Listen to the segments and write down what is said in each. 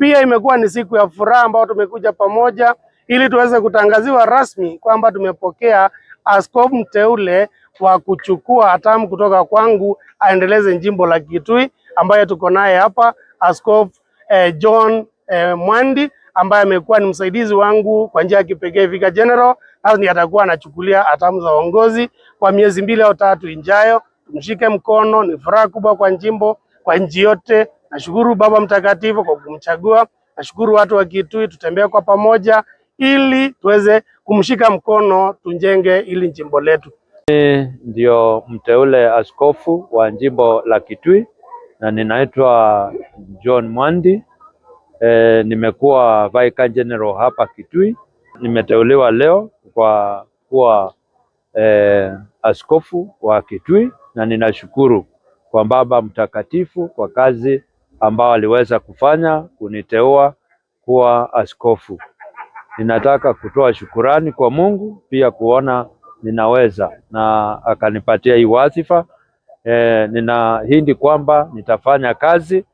Pia imekuwa ni siku ya furaha ambao tumekuja pamoja ili tuweze kutangaziwa rasmi kwamba tumepokea askofu mteule wa kuchukua hatamu kutoka kwangu aendeleze jimbo la Kitui, ambaye tuko naye hapa, Askofu John Mwandi, ambaye amekuwa ni msaidizi wangu kwa njia ya kipekee Vicar General, na ni atakuwa anachukulia hatamu za uongozi kwa miezi 2 au 3 ijayo. Tumshike mkono, ni furaha kubwa kwa jimbo, kwa nchi yote. Nashukuru Baba Mtakatifu kwa kumchagua. Nashukuru watu wa Kitui, tutembee kwa pamoja ili tuweze kumshika mkono, tujenge ili jimbo letu. Ndio mteule askofu wa jimbo la Kitui na ninaitwa John Mwandi. Nimekuwa Vicar General hapa Kitui. Nimeteuliwa leo kwa kuwa askofu wa Kitui, na ninashukuru kwa Baba Mtakatifu kwa kazi ambao aliweza kufanya kuniteua kuwa askofu. Ninataka kutoa shukurani kwa Mungu, pia kuona ninaweza na akanipatia hii wadhifa. Ninaahidi kwamba nitafanya kazi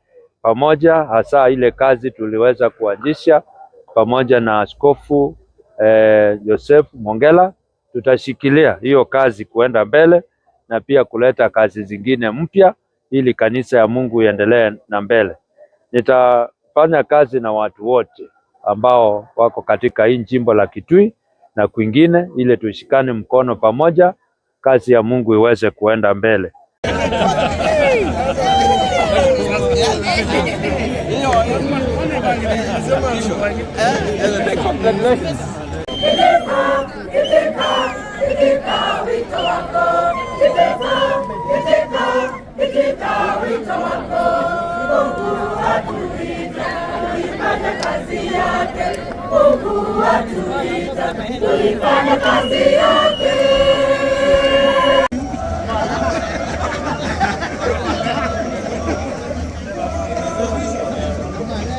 pamoja, hasa ile kazi tuliweza kuanzisha pamoja na Askofu Joseph Mongela. Tutashikilia hiyo kazi kuenda mbele na pia kuleta kazi zingine mpya ili kanisa ya Mungu iendelee na mbele. Nitafanya kazi na watu wote ambao wako katika hii jimbo la Kitui na kwingine, ili tushikane mkono pamoja, kazi ya Mungu iweze kuenda mbele. Mungu atuita, tulifanya kazi yake.